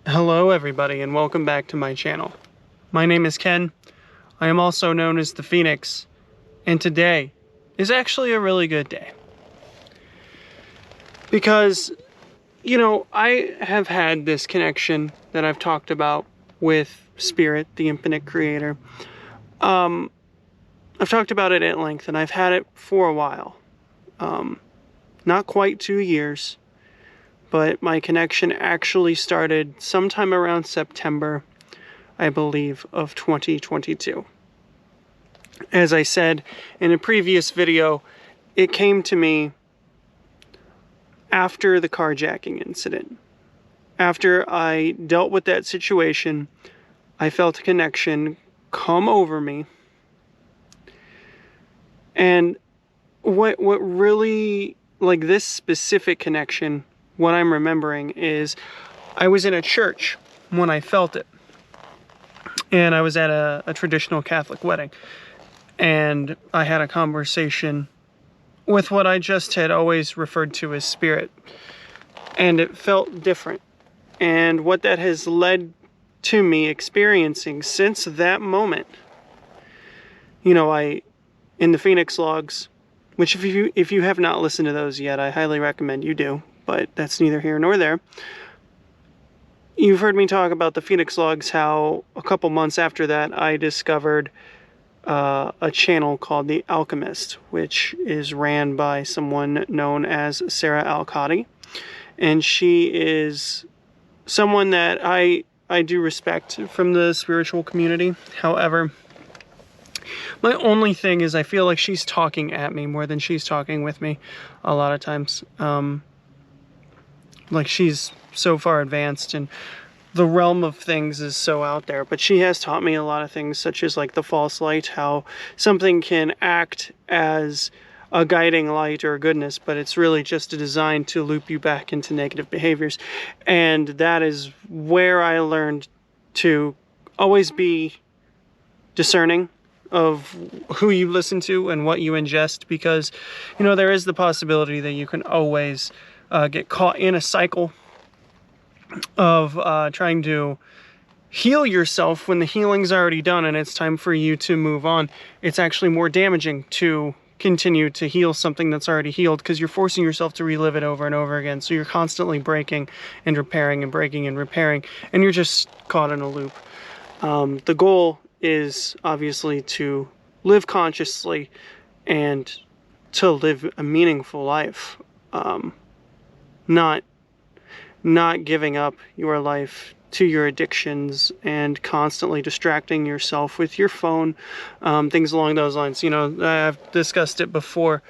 Hello everybody and welcome back to my channel. My name is Ken. I am also known as the Phoenix, and today is actually a really good day. Because, I have had this connection that I've talked about with Spirit, the infinite creator. I've talked about it at length and I've had it for a while. Not quite 2 years. But my connection actually started sometime around September, I believe, of 2022. As I said in a previous video, it came to me after the carjacking incident. After I dealt with that situation, I felt a connection come over me. And what really, this specific connection, what I'm remembering is I was in a church when I felt it. And I was at a traditional Catholic wedding. And I had a conversation with what I just had always referred to as Spirit. And it felt different. And what that has led to me experiencing since that moment, in the Phoenix logs, which if you have not listened to those yet, I highly recommend you do. But that's neither here nor there. You've heard me talk about the Phoenix logs, how a couple months after that I discovered a channel called The Alchemist, which is ran by someone known as Sarah Alcati. And she is someone that I do respect from the spiritual community. However, my only thing is I feel like she's talking at me more than she's talking with me a lot of times. Like she's so far advanced and the realm of things is so out there. But she has taught me a lot of things, such as like the false light, how something can act as a guiding light or goodness, but it's really just a design to loop you back into negative behaviors. And that is where I learned to always be discerning of who you listen to and what you ingest, because, there is the possibility that you can always get caught in a cycle of trying to heal yourself when the healing's already done and it's time for you to move on. It's actually more damaging to continue to heal something that's already healed, because you're forcing yourself to relive it over and over again. So you're constantly breaking and repairing and breaking and repairing, and you're just caught in a loop. The goal is obviously to live consciously and to live a meaningful life. Not giving up your life to your addictions and constantly distracting yourself with your phone, things along those lines. I've discussed it before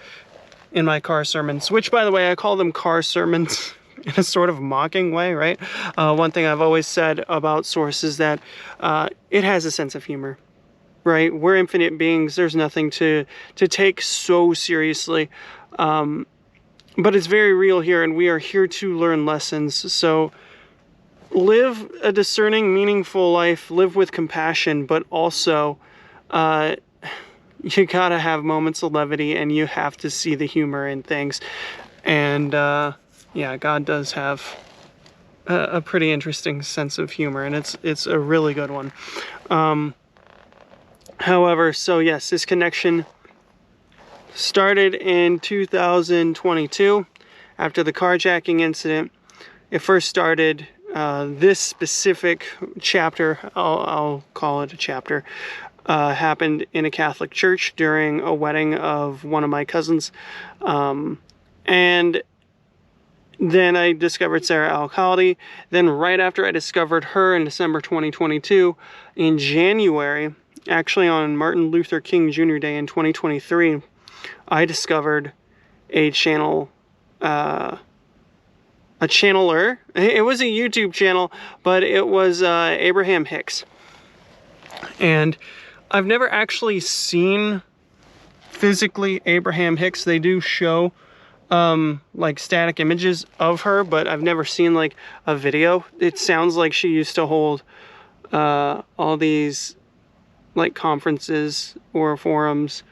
in my car sermons, which, by the way, I call them car sermons in a sort of mocking way, right? One thing I've always said about Source is that it has a sense of humor, right? We're infinite beings. There's nothing to take so seriously. But it's very real here, and we are here to learn lessons. So live a discerning, meaningful life, live with compassion, but also you gotta have moments of levity, and you have to see the humor in things. And yeah, God does have a pretty interesting sense of humor, and it's a really good one. However, so yes, this connection started in 2022 after the carjacking incident. It first started, this specific chapter, I'll call it a chapter, happened in a Catholic church during a wedding of one of my cousins. And then I discovered Sarah Alcalde. Then right after I discovered her in December 2022, in January, actually on Martin Luther King Jr. Day in 2023, I discovered a channel, a channeler. It was a YouTube channel, but it was Abraham Hicks. And I've never actually seen physically Abraham Hicks. They do show like static images of her, but I've never seen like a video. It sounds like she used to hold all these like conferences or forums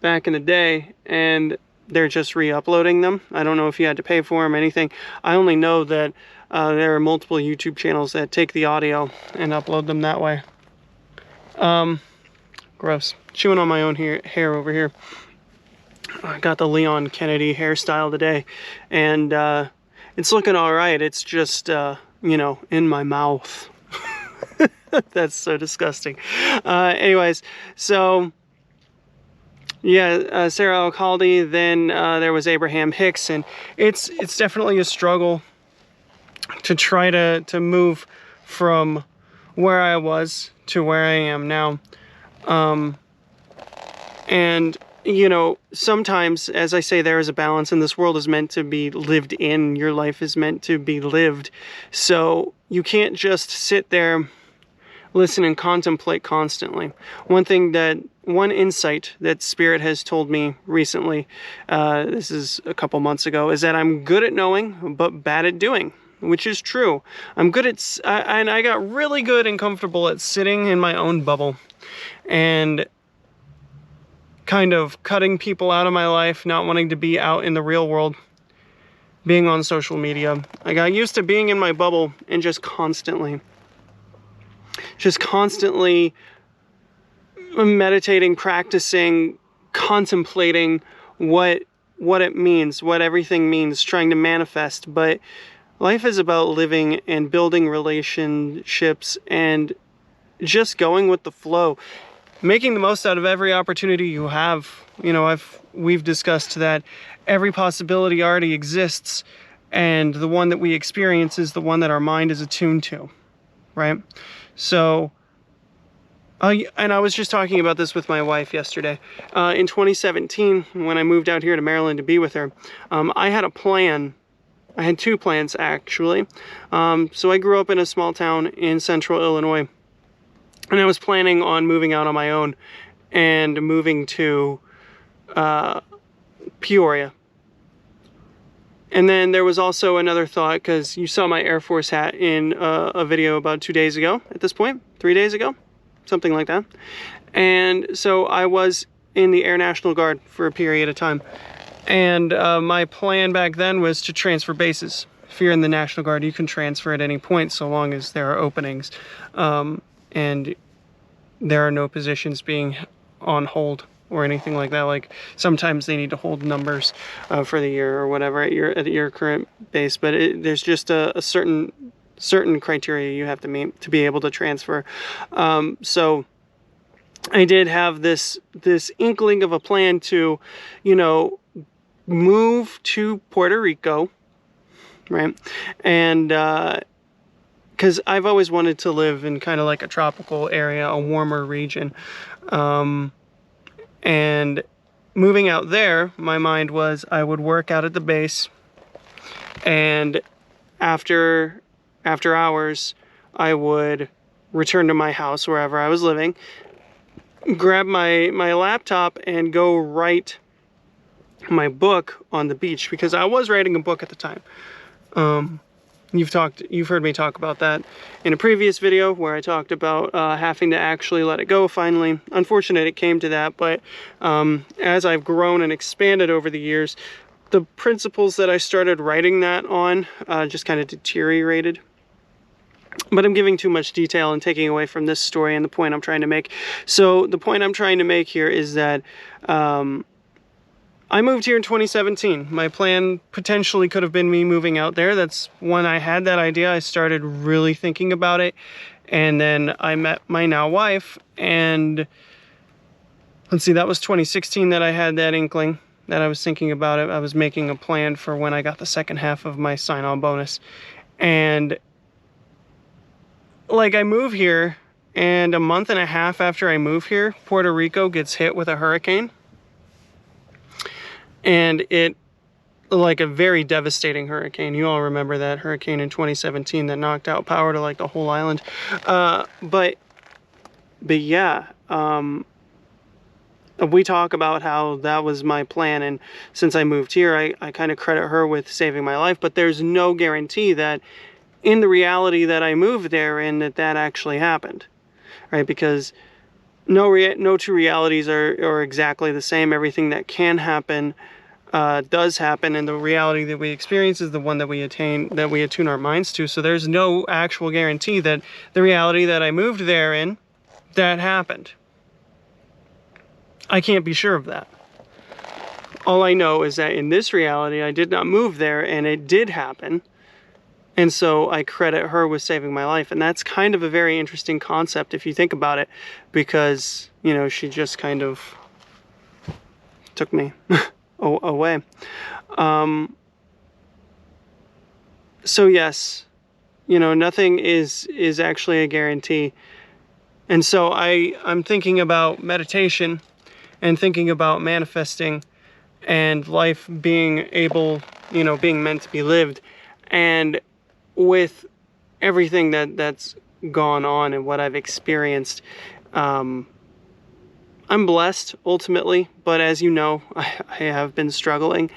back in the day, and they're just re-uploading them. I don't know if you had to pay for them or anything. I only know that There are multiple YouTube channels that take the audio and upload them that way. Gross. Chewing on my own hair over here. I got the Leon Kennedy hairstyle today, and it's looking all right. It's just, you know, in my mouth. That's so disgusting. Anyways, so yeah, Sarah Alcalde, then there was Abraham Hicks, and it's definitely a struggle to try to move from where I was to where I am now. And you know, sometimes, as I say, there is a balance, and this world is meant to be lived in. Your life is meant to be lived. So you can't just sit there, listen, and contemplate constantly. One insight that Spirit has told me recently, this is a couple months ago, is that I'm good at knowing, but bad at doing, which is true. I'm good at, and I got really good and comfortable at sitting in my own bubble and kind of cutting people out of my life, not wanting to be out in the real world, being on social media. I got used to being in my bubble and just constantly meditating, practicing, contemplating what it means, what everything means, trying to manifest. But life is about living and building relationships and just going with the flow. Making the most out of every opportunity you have. You know, we've discussed that every possibility already exists, and the one that we experience is the one that our mind is attuned to, right? So, and I was just talking about this with my wife yesterday. In 2017, when I moved out here to Maryland to be with her, I had a plan. I had two plans, actually. So I grew up in a small town in central Illinois. And I was planning on moving out on my own and moving to Peoria. And then there was also another thought, because you saw my Air Force hat in a video about 2 days ago at this point, 3 days ago, something like that. And so I was in the Air National Guard for a period of time. And my plan back then was to transfer bases. If you're in the National Guard, you can transfer at any point so long as there are openings. And there are no positions being on hold or anything like that. Like sometimes they need to hold numbers for the year or whatever at your current base, but there's just a certain criteria you have to meet to be able to transfer. So I did have this inkling of a plan to, you know, move to Puerto Rico, right? And because I've always wanted to live in kind of like a tropical area, a warmer region. And moving out there, my mind was I would work out at the base, and after hours, I would return to my house wherever I was living, grab my laptop and go write my book on the beach, because I was writing a book at the time. You've heard me talk about that in a previous video where I talked about having to actually let it go finally. Unfortunate it came to that, but as I've grown and expanded over the years, the principles that I started writing that on just kind of deteriorated. But I'm giving too much detail and taking away from this story and the point I'm trying to make. So the point I'm trying to make here is that I moved here in 2017. My plan potentially could have been me moving out there. That's when I had that idea. I started really thinking about it. And then I met my now wife. And let's see, that was 2016 that I had that inkling, that I was thinking about it. I was making a plan for when I got the second half of my sign-on bonus. And like I move here, and a month and a half after I move here, Puerto Rico gets hit with a hurricane. And it, like a very devastating hurricane. You all remember that hurricane in 2017 that knocked out power to like the whole island. But yeah, we talk about how that was my plan. And since I moved here, I kind of credit her with saving my life. But there's no guarantee that in the reality that I moved there in that actually happened, right? Because no two realities are exactly the same. Everything that can happen does happen, and the reality that we experience is the one that we attain, that we attune our minds to. So there's no actual guarantee that the reality that I moved there in, that happened. I can't be sure of that. All I know is that in this reality, I did not move there, and it did happen. And so I credit her with saving my life. And that's kind of a very interesting concept if you think about it, because, you know, she just kind of took me away. So yes, you know, nothing is actually a guarantee. And so I'm thinking about meditation and thinking about manifesting and life being able, you know, being meant to be lived. And with everything that's gone on and what I've experienced, I'm blessed ultimately, but as you know, I have been struggling,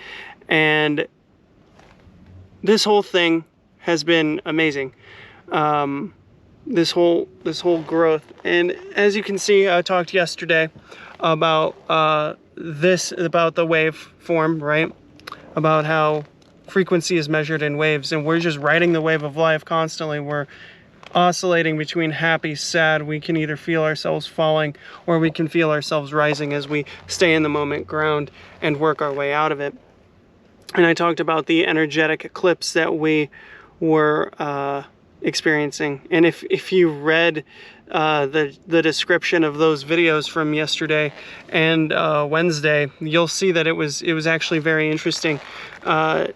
and this whole thing has been amazing. This whole growth, and as you can see, I talked yesterday about about the wave form, right? About how frequency is measured in waves, and we're just riding the wave of life constantly. We're oscillating between happy, sad. We can either feel ourselves falling or we can feel ourselves rising as we stay in the moment, ground, and work our way out of it. And I talked about the energetic eclipse that we were experiencing. And if you read the description of those videos from yesterday and Wednesday, you'll see that it was actually very interesting. And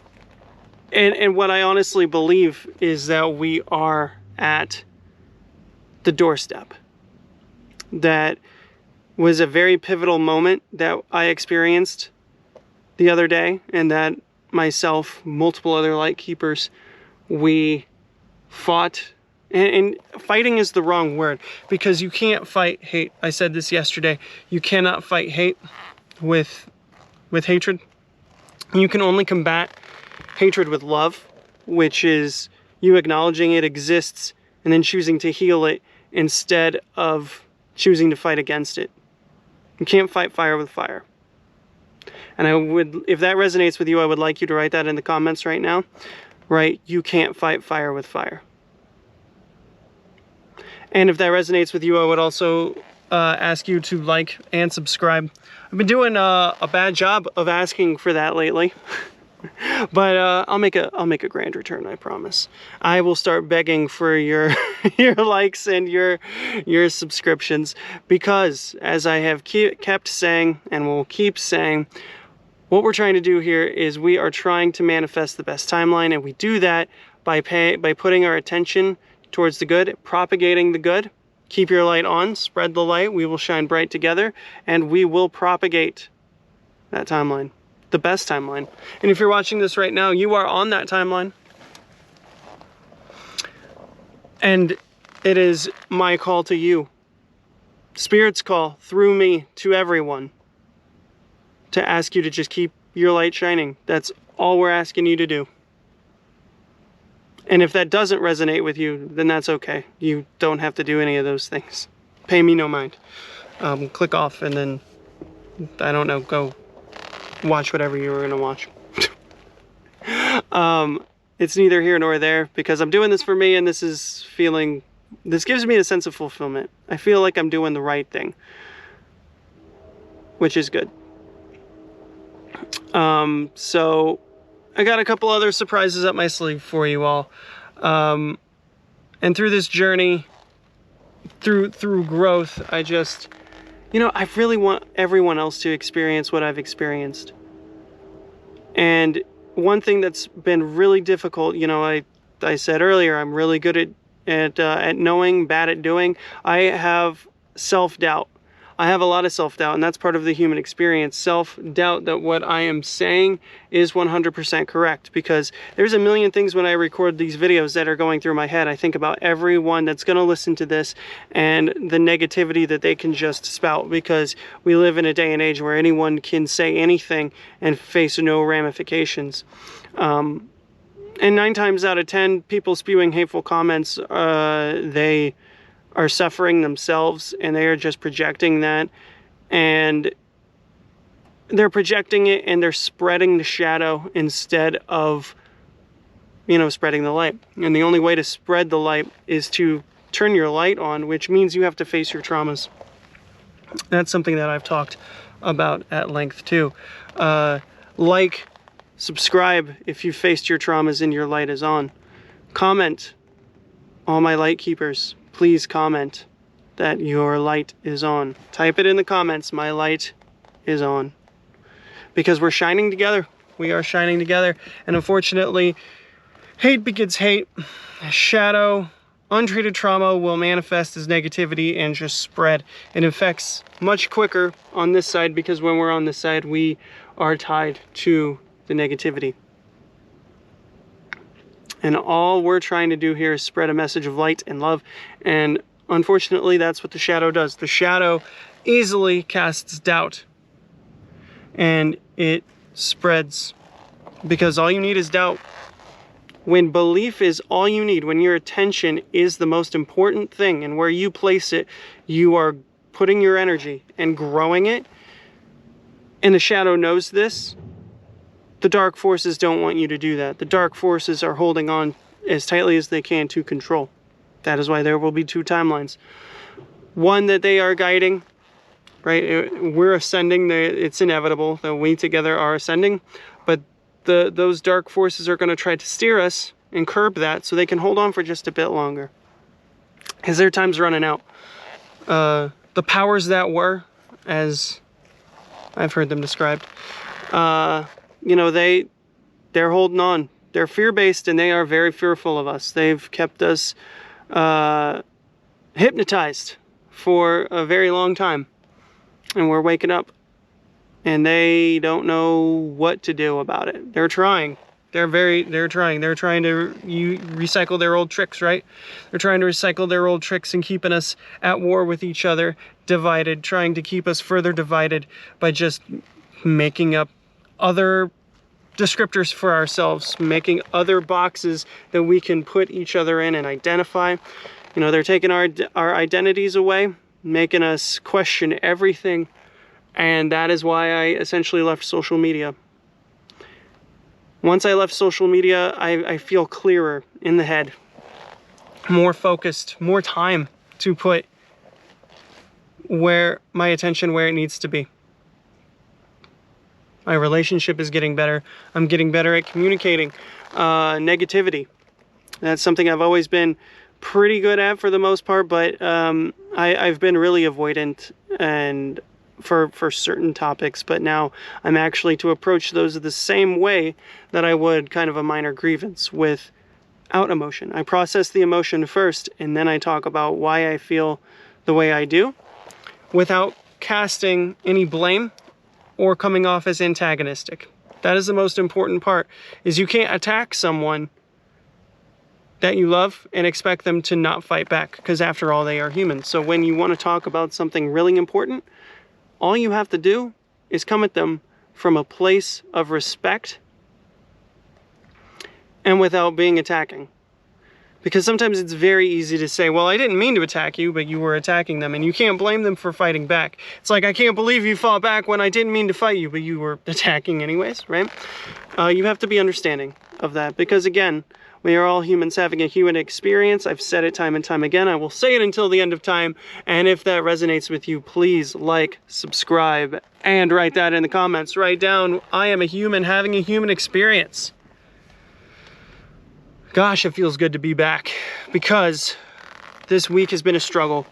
what I honestly believe is that we are at the doorstep. That was a very pivotal moment that I experienced the other day, and that myself, multiple other light keepers, we fought. And fighting is the wrong word, because you can't fight hate. I said this yesterday. You cannot fight hate with hatred. You can only combat hatred with love, which is you acknowledging it exists and then choosing to heal it instead of choosing to fight against it. You can't fight fire with fire. And I would, if that resonates with you, I would like you to write that in the comments right now. Right? You can't fight fire with fire. And if that resonates with you, I would also ask you to like and subscribe. I've been doing a bad job of asking for that lately. But I'll make a grand return, I promise. I will start begging for your your likes and your subscriptions, because as I have kept saying and will keep saying, what we're trying to do here is we are trying to manifest the best timeline, and we do that by putting our attention towards the good, propagating the good. Keep your light on, spread the light, we will shine bright together, and we will propagate that timeline. The best timeline. And if you're watching this right now, you are on that timeline. And it is my call to you, Spirit's call through me to everyone, to ask you to just keep your light shining. That's all we're asking you to do. And if that doesn't resonate with you, then that's okay. You don't have to do any of those things. Pay me no mind. Click off and then, I don't know, go watch whatever you were gonna watch. It's neither here nor there, because I'm doing this for me, and this gives me a sense of fulfillment. I feel like I'm doing the right thing, which is good. So I got a couple other surprises up my sleeve for you all. And through this journey, through growth, I just, you know, I really want everyone else to experience what I've experienced. And one thing that's been really difficult, you know, I said earlier, I'm really good at knowing, bad at doing. I have self-doubt. I have a lot of self-doubt, and that's part of the human experience. Self-doubt that what I am saying is 100% correct, because there's a million things when I record these videos that are going through my head. I think about everyone that's going to listen to this and the negativity that they can just spout, because we live in a day and age where anyone can say anything and face no ramifications. And 9 times out of 10, people spewing hateful comments, they are suffering themselves, and they are just projecting that. And they're projecting it and they're spreading the shadow instead of, spreading the light. And the only way to spread the light is to turn your light on, which means you have to face your traumas. That's something that I've talked about at length too. Like, subscribe if you've faced your traumas and your light is on. Comment, all my light keepers, please comment that your light is on. Type it in the comments, my light is on. Because we're shining together. We are shining together. And unfortunately, hate begets hate. Shadow, untreated trauma will manifest as negativity and just spread. It infects much quicker on this side because when we're on this side, we are tied to the negativity. And all we're trying to do here is spread a message of light and love. And unfortunately, that's what the shadow does. The shadow easily casts doubt. And it spreads because all you need is doubt. When belief is all you need, when your attention is the most important thing and where you place it, you are putting your energy and growing it. And the shadow knows this. The dark forces don't want you to do that. The dark forces are holding on as tightly as they can to control. That is why there will be two timelines. One that they are guiding, right? We're ascending. It's inevitable that we together are ascending. But those dark forces are going to try to steer us and curb that so they can hold on for just a bit longer. Because their time's running out. The powers that were, as I've heard them described, they're holding on. They're fear-based and they are very fearful of us. They've kept us hypnotized for a very long time. And we're waking up. And they don't know what to do about it. They're trying. They're trying. They're trying to recycle their old tricks, right? They're trying to recycle their old tricks and keeping us at war with each other, divided, trying to keep us further divided by just making up other descriptors for ourselves, making other boxes that we can put each other in and identify. They're taking our identities away, making us question everything. And that is why I essentially left social media. Once I left social media, I feel clearer in the head, more focused, more time to put my attention where it needs to be. My relationship is getting better. I'm getting better at communicating. Negativity. That's something I've always been pretty good at for the most part, but I've been really avoidant and for certain topics, but now I'm actually to approach those the same way that I would kind of a minor grievance without emotion. I process the emotion first, and then I talk about why I feel the way I do without casting any blame or coming off as antagonistic. That is the most important part, is you can't attack someone that you love and expect them to not fight back, because after all, they are human. So when you want to talk about something really important, all you have to do is come at them from a place of respect and without being attacking. Because sometimes it's very easy to say, well, I didn't mean to attack you, but you were attacking them, and you can't blame them for fighting back. It's like, I can't believe you fought back when I didn't mean to fight you, but you were attacking anyways, right? You have to be understanding of that, because again, we are all humans having a human experience. I've said it time and time again. I will say it until the end of time. And if that resonates with you, please like, subscribe, and write that in the comments. Write down, I am a human having a human experience. Gosh, it feels good to be back, because this week has been a struggle.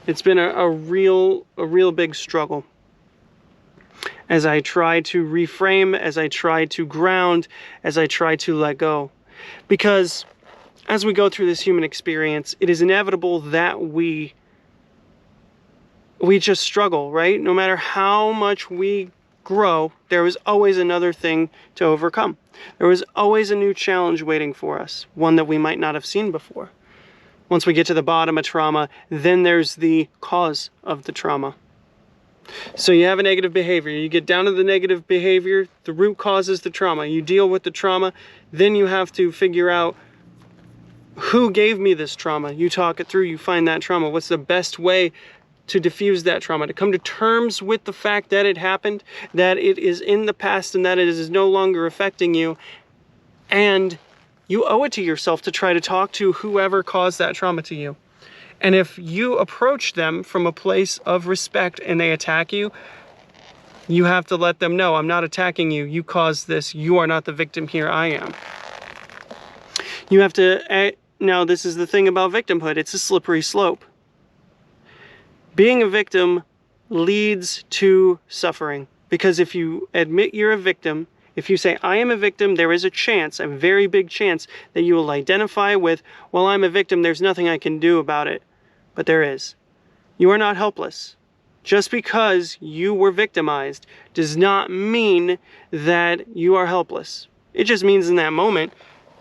It's been a real big struggle. As I try to reframe, as I try to ground, as I try to let go. Because as we go through this human experience, it is inevitable that we just struggle, right? No matter how much we grow, there is always another thing to overcome. There is always a new challenge waiting for us, one that we might not have seen before. Once we get to the bottom of trauma, then there's the cause of the trauma. So you have a negative behavior, you get down to the negative behavior, the root cause is the trauma. You deal with the trauma, then you have to figure out who gave me this trauma. You talk it through, you find that trauma. What's the best way to diffuse that trauma, to come to terms with the fact that it happened, that it is in the past and that it is no longer affecting you. And you owe it to yourself to try to talk to whoever caused that trauma to you. And if you approach them from a place of respect and they attack you, you have to let them know, I'm not attacking you. You caused this. You are not the victim here. I am. You have to, now this is the thing about victimhood. It's a slippery slope. Being a victim leads to suffering. Because if you admit you're a victim, if you say, I am a victim, there is a chance, a very big chance, that you will identify with, well, I'm a victim, there's nothing I can do about it. But there is. You are not helpless. Just because you were victimized does not mean that you are helpless. It just means in that moment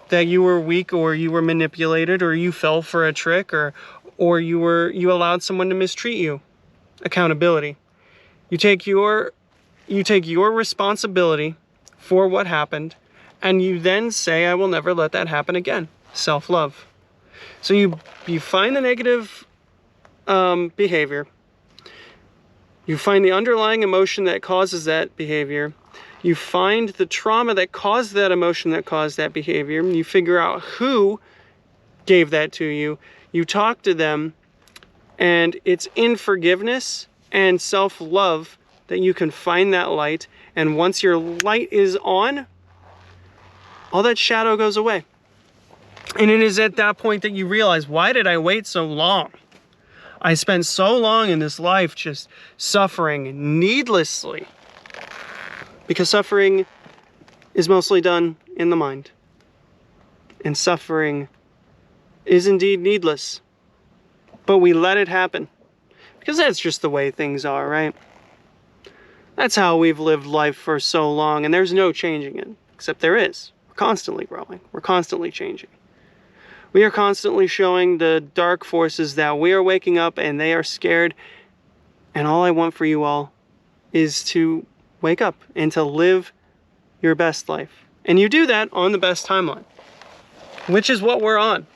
that you were weak, or you were manipulated, or you fell for a trick, or you allowed someone to mistreat you. Accountability. You take your responsibility for what happened, and you then say, I will never let that happen again. Self-love. So you find the negative behavior. You find the underlying emotion that causes that behavior. You find the trauma that caused that emotion that caused that behavior. You figure out who gave that to you. You talk to them, and it's in forgiveness and self-love that you can find that light. And once your light is on, all that shadow goes away. And it is at that point that you realize, why did I wait so long? I spent so long in this life just suffering needlessly. Because suffering is mostly done in the mind. And suffering is indeed needless. But we let it happen. Because that's just the way things are, right? That's how we've lived life for so long, and there's no changing it. Except there is. We're constantly growing. We're constantly changing. We are constantly showing the dark forces that we are waking up and they are scared. And all I want for you all is to wake up and to live your best life. And you do that on the best timeline, which is what we're on,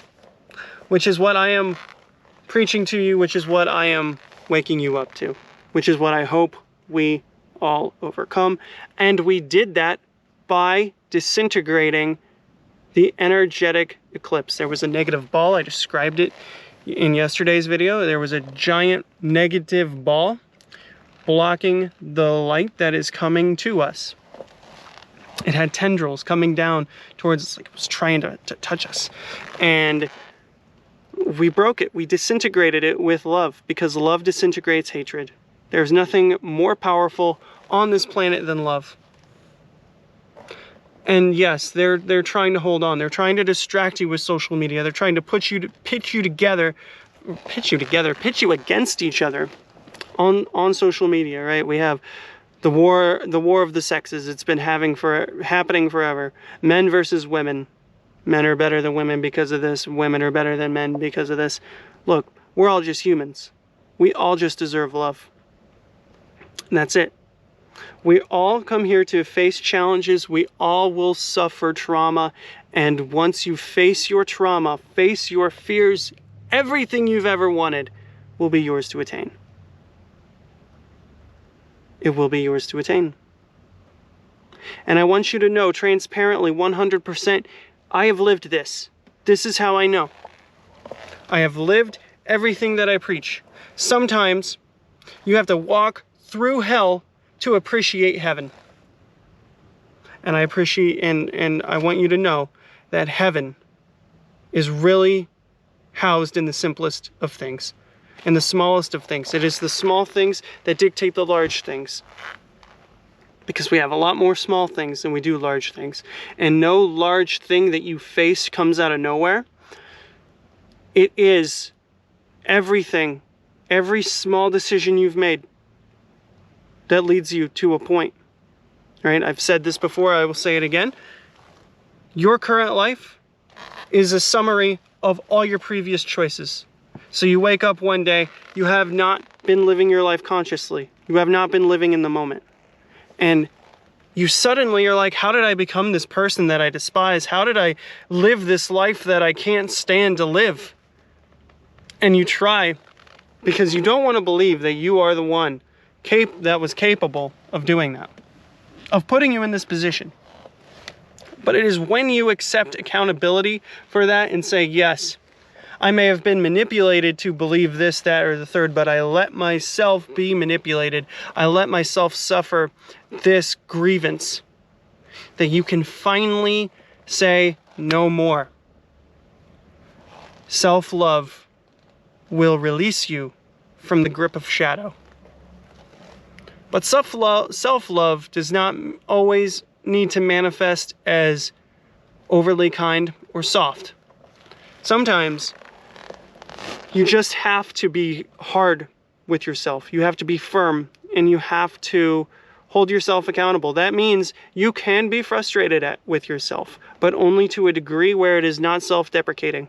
which is what I am preaching to you, which is what I am waking you up to, which is what I hope we all overcome. And we did that by disintegrating the energetic eclipse. There was a negative ball. I described it in yesterday's video. There was a giant negative ball blocking the light that is coming to us. It had tendrils coming down towards us, like it was trying to touch us. And we broke it. We disintegrated it with love, because love disintegrates hatred. There's nothing more powerful on this planet than love. And yes, they're trying to hold on. They're trying to distract you with social media. They're trying to pitch you against each other on social media, right? We have the war of the sexes. It's been happening forever. Men versus women. Men are better than women because of this. Women are better than men because of this. Look, we're all just humans. We all just deserve love. And that's it. We all come here to face challenges. We all will suffer trauma. And once you face your trauma, face your fears, everything you've ever wanted will be yours to attain. It will be yours to attain. And I want you to know transparently, 100%, I have lived this. This is how I know. I have lived everything that I preach. Sometimes you have to walk through hell to appreciate heaven. And I appreciate, and I want you to know that heaven is really housed in the simplest of things, in the smallest of things. It is the small things that dictate the large things. Because we have a lot more small things than we do large things. And no large thing that you face comes out of nowhere. It is everything, every small decision you've made that leads you to a point. Right? I've said this before, I will say it again. Your current life is a summary of all your previous choices. So you wake up one day, you have not been living your life consciously. You have not been living in the moment. And you suddenly are like, how did I become this person that I despise? How did I live this life that I can't stand to live? And you try because you don't want to believe that you are the one that was capable of doing that, of putting you in this position. But it is when you accept accountability for that and say, yes, I may have been manipulated to believe this, that, or the third, but I let myself be manipulated. I let myself suffer this grievance, that you can finally say no more. Self-love will release you from the grip of shadow. But self-love does not always need to manifest as overly kind or soft. Sometimes you just have to be hard with yourself. You have to be firm, and you have to hold yourself accountable. That means you can be frustrated with yourself, but only to a degree where it is not self-deprecating.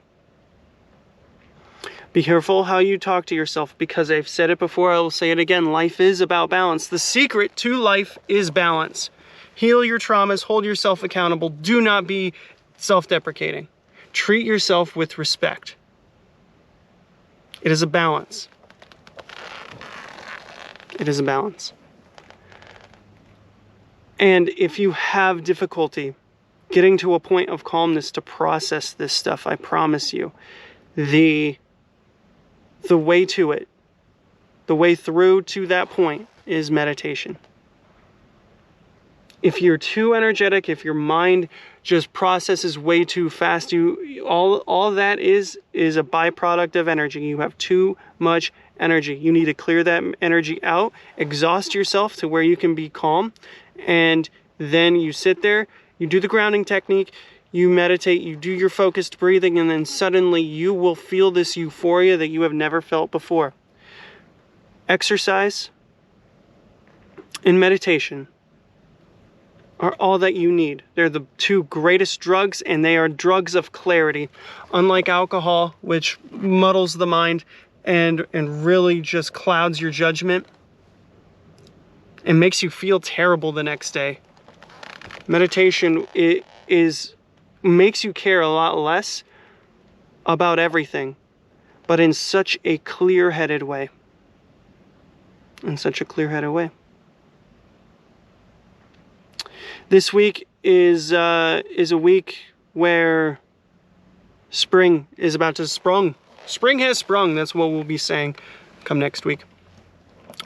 Be careful how you talk to yourself, because I've said it before, I will say it again. Life is about balance. The secret to life is balance. Heal your traumas, hold yourself accountable. Do not be self-deprecating. Treat yourself with respect. It is a balance. It is a balance. And if you have difficulty getting to a point of calmness to process this stuff, I promise you, the way to it, the way through to that point is meditation. If you're too energetic, if your mind just processes way too fast, all that is a byproduct of energy. You have too much energy. You need to clear that energy out, exhaust yourself to where you can be calm, and then you sit there, you do the grounding technique, you meditate, you do your focused breathing, and then suddenly you will feel this euphoria that you have never felt before. Exercise and meditation are all that you need. They're the two greatest drugs, and they are drugs of clarity. Unlike alcohol, which muddles the mind and really just clouds your judgment and makes you feel terrible the next day. Meditation makes you care a lot less about everything, but in such a clear-headed way. In such a clear-headed way. This week is a week where spring is about to sprung. Spring has sprung. That's what we'll be saying come next week.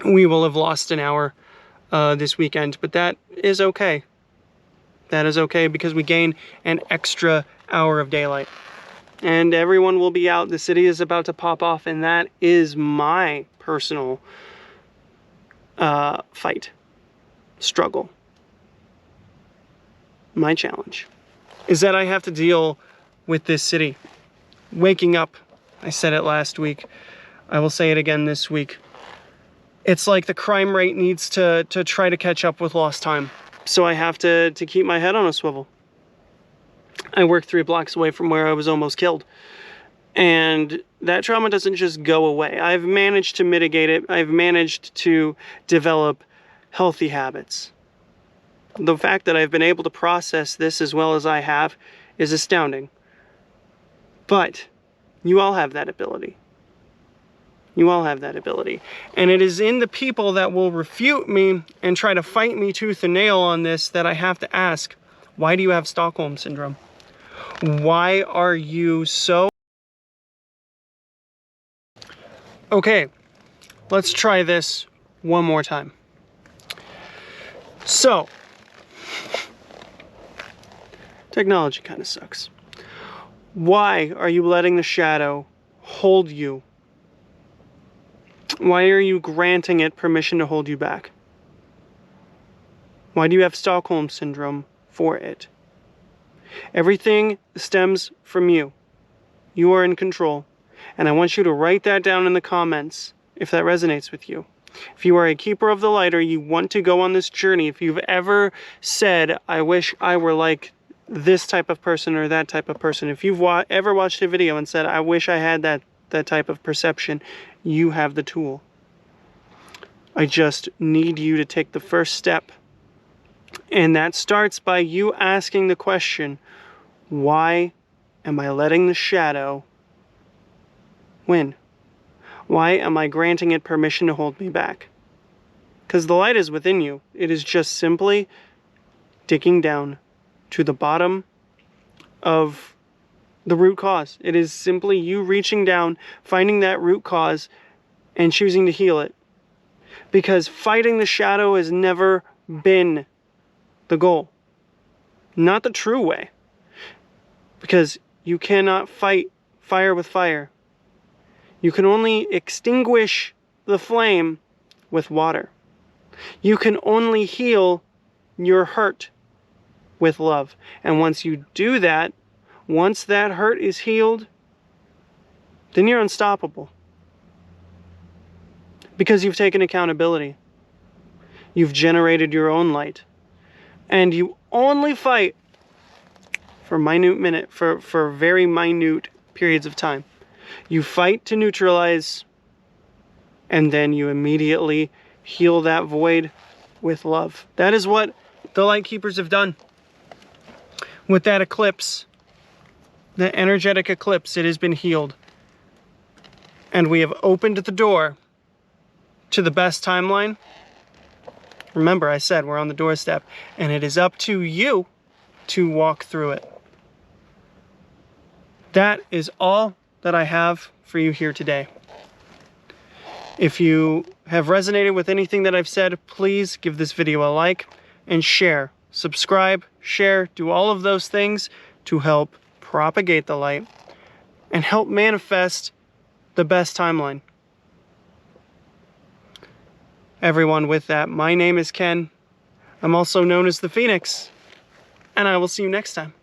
We will have lost an hour this weekend, but that is okay. That is okay, because we gain an extra hour of daylight. And everyone will be out. The city is about to pop off, and that is my personal struggle. My challenge is that I have to deal with this city. Waking up, I said it last week, I will say it again this week. It's like the crime rate needs to try to catch up with lost time. So I have to keep my head on a swivel. I work 3 blocks away from where I was almost killed. And that trauma doesn't just go away. I've managed to mitigate it. I've managed to develop healthy habits. The fact that I've been able to process this as well as I have is astounding. But you all have that ability. You all have that ability. And it is in the people that will refute me and try to fight me tooth and nail on this that I have to ask, why do you have Stockholm Syndrome? Why are you so... Okay, let's try this one more time. So, technology kind of sucks. Why are you letting the shadow hold you? Why are you granting it permission to hold you back? Why do you have Stockholm Syndrome for it? Everything stems from you. You are in control. And I want you to write that down in the comments if that resonates with you. If you are a keeper of the light or you want to go on this journey, if you've ever said, I wish I were like this type of person or that type of person, if you've ever watched a video and said, I wish I had that type of perception, you have the tool. I just need you to take the first step. And that starts by you asking the question, why am I letting the shadow win? Why am I granting it permission to hold me back? Because the light is within you. It is just simply digging down to the bottom of the root cause. It is simply you reaching down, finding that root cause, and choosing to heal it. Because fighting the shadow has never been the goal. Not the true way. Because you cannot fight fire with fire. You can only extinguish the flame with water. You can only heal your hurt with love. And once you do that, once that hurt is healed, then you're unstoppable. Because you've taken accountability. You've generated your own light. And you only fight for very minute periods of time. You fight to neutralize, and then you immediately heal that void with love. That is what the Light Keepers have done. With that eclipse, the energetic eclipse, it has been healed. And we have opened the door to the best timeline. Remember, I said we're on the doorstep, and it is up to you to walk through it. That is all that I have for you here today. If you have resonated with anything that I've said, please give this video a like and share. Subscribe, share, do all of those things to help propagate the light and help manifest the best timeline. Everyone, with that, my name is Ken. I'm also known as the Phoenix, and I will see you next time.